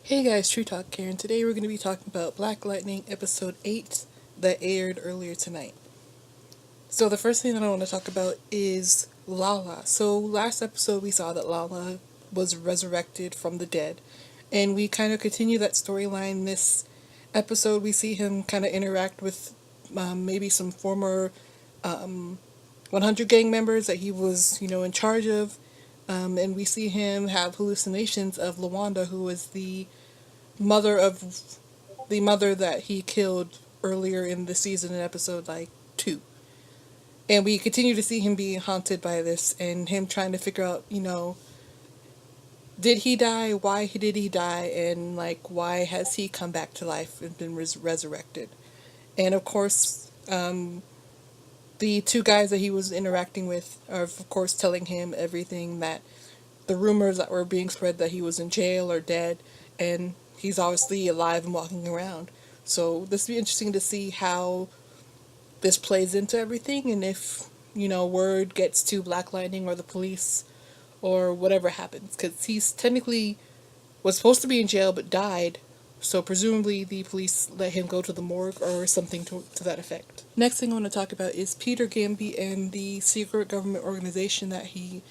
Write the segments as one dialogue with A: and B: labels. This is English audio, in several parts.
A: Hey guys, Truetalk here, and today we're going to be talking about Black Lightning episode 8 that aired earlier tonight. So the first thing that I want to talk about is Lala. So last episode we saw that Lala was resurrected from the dead, and we kind of continue that storyline. This episode we see him kind of interact with maybe some former 100 gang members that he was, in charge of, and we see him have hallucinations of Lawanda, who was mother of the mother that he killed earlier in the season in episode like 2. And we continue to see him being haunted by this and him trying to figure out, did he die? Why did he die? And like, why has he come back to life and been resurrected? And of course, the two guys that he was interacting with are, of course, telling him everything that the rumors that were being spread that he was in jail or dead, and he's obviously alive and walking around. So this will be interesting to see how this plays into everything, and if word gets to Black Lightning or the police or whatever happens, because he's technically was supposed to be in jail but died. So presumably the police let him go to the morgue or something to that effect. Next thing I want to talk about is Peter Gamby and the secret government organization that he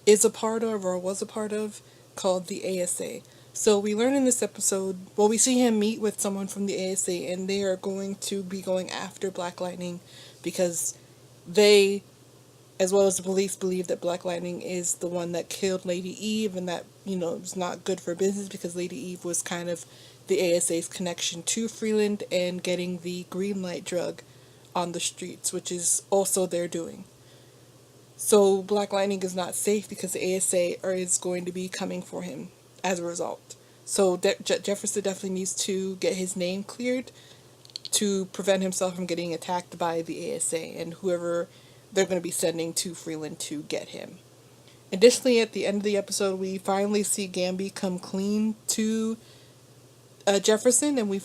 A: is a part of or was a part of, called the ASA. So we learn in this episode, well, we see him meet with someone from the ASA, and they are going to be going after Black Lightning because they, as well as the police, believe that Black Lightning is the one that killed Lady Eve, and that, it's not good for business because Lady Eve was kind of the ASA's connection to Freeland and getting the green light drug on the streets, which is also their doing. So Black Lightning is not safe because the ASA is going to be coming for him as a result. So Jefferson definitely needs to get his name cleared to prevent himself from getting attacked by the ASA and whoever they're going to be sending to Freeland to get him. Additionally, at the end of the episode, we finally see Gamby come clean to Jefferson, and we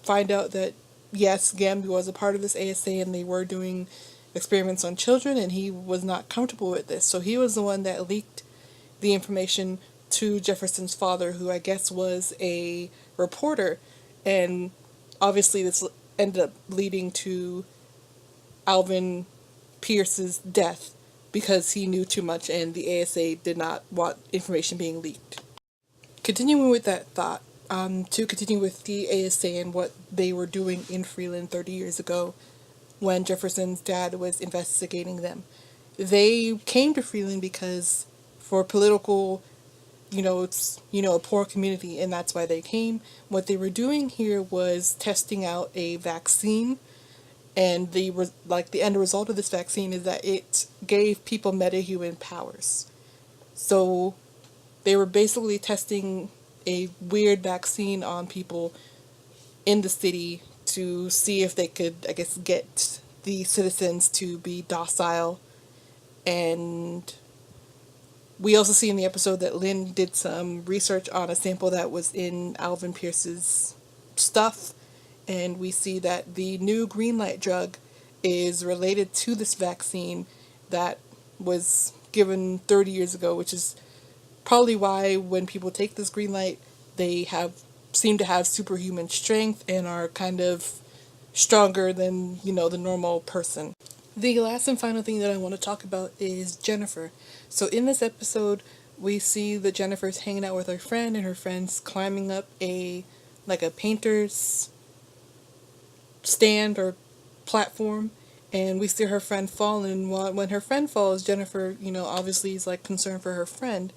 A: find out that yes, Gamby was a part of this ASA, and they were doing experiments on children, and he was not comfortable with this. So he was the one that leaked the information to Jefferson's father, who I guess was a reporter, and obviously this ended up leading to Alvin Pierce's death because he knew too much and the ASA did not want information being leaked. Continuing with that thought, to continue with the ASA and what they were doing in Freeland 30 years ago when Jefferson's dad was investigating them. They came to Freeland because for political, it's, a poor community, and that's why they came. What they were doing here was testing out a vaccine, and the end result of this vaccine is that it gave people metahuman powers. So they were basically testing a weird vaccine on people in the city to see if they could, I guess, get the citizens to be docile. And we also see in the episode that Lynn did some research on a sample that was in Alvin Pierce's stuff, and we see that the new green light drug is related to this vaccine that was given 30 years ago, which is probably why when people take this green light, they seem to have superhuman strength and are kind of stronger than, the normal person. The last and final thing that I want to talk about is Jennifer. So in this episode, we see that Jennifer's hanging out with her friend, and her friend's climbing up a painter's stand or platform, and we see her friend fall, and when her friend falls, Jennifer, obviously is like concerned for her friend,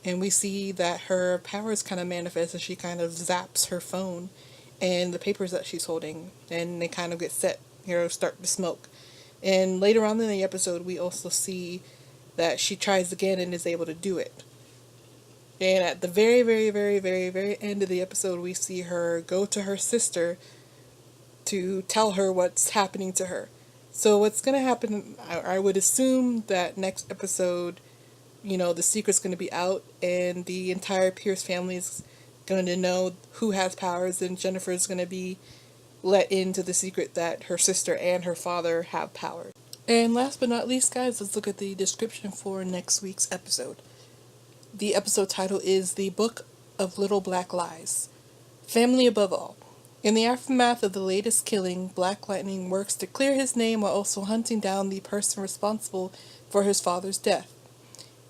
A: and we see that her powers kind of manifest as she kind of zaps her phone and the papers that she's holding, and they kind of get set, start to smoke. And later on in the episode, we also see that she tries again and is able to do it. And at the very, very, very, very, very end of the episode, we see her go to her sister to tell her what's happening to her. So what's going to happen, I would assume that next episode, the secret's going to be out and the entire Pierce family is going to know who has powers, and Jennifer's going to be let into the secret that her sister and her father have powers. And last but not least, guys, let's look at the description for next week's episode. The episode title is The Book of little black lies. Family above all. In the aftermath of the latest killing, Black Lightning works to clear his name while also hunting down the person responsible for his father's death,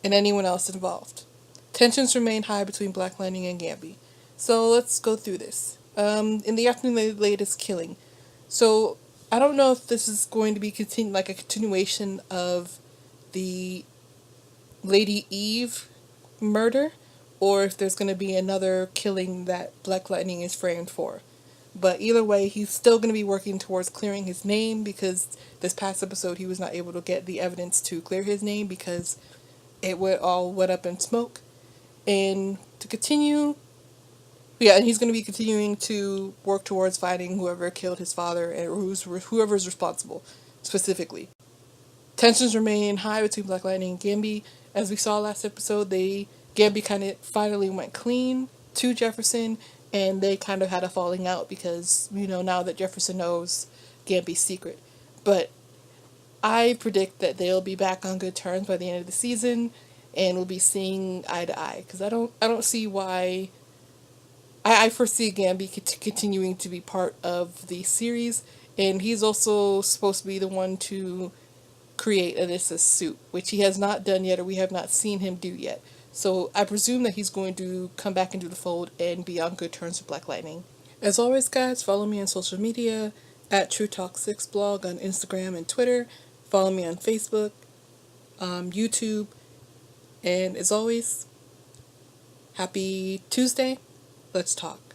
A: and anyone else involved. Tensions remain high between Black Lightning and Gambi. So let's go through this. In the afternoon of the latest killing. So I don't know if this is going to be like a continuation of the Lady Eve murder, or if there's going to be another killing that Black Lightning is framed for. But either way, he's still going to be working towards clearing his name, because this past episode he was not able to get the evidence to clear his name because it would all went up in smoke. And to continue, yeah, and he's going to be continuing to work towards finding whoever killed his father and whoever's responsible specifically. Tensions remain high between Black Lightning and Gambi. As we saw last episode, Gambi kind of finally went clean to Jefferson, and they kind of had a falling out because, now that Jefferson knows Gambi's secret. But I predict that they'll be back on good terms by the end of the season, and we'll be seeing eye to eye. Because I don't see why. I foresee Gambi continuing to be part of the series, and he's also supposed to be the one to create Alyssa's suit, which he has not done yet, or we have not seen him do yet. So I presume that he's going to come back into the fold and be on good terms with Black Lightning. As always, guys, follow me on social media at Truetalk6 blog on Instagram and Twitter. Follow me on Facebook, YouTube, and as always, happy Tuesday. Let's talk.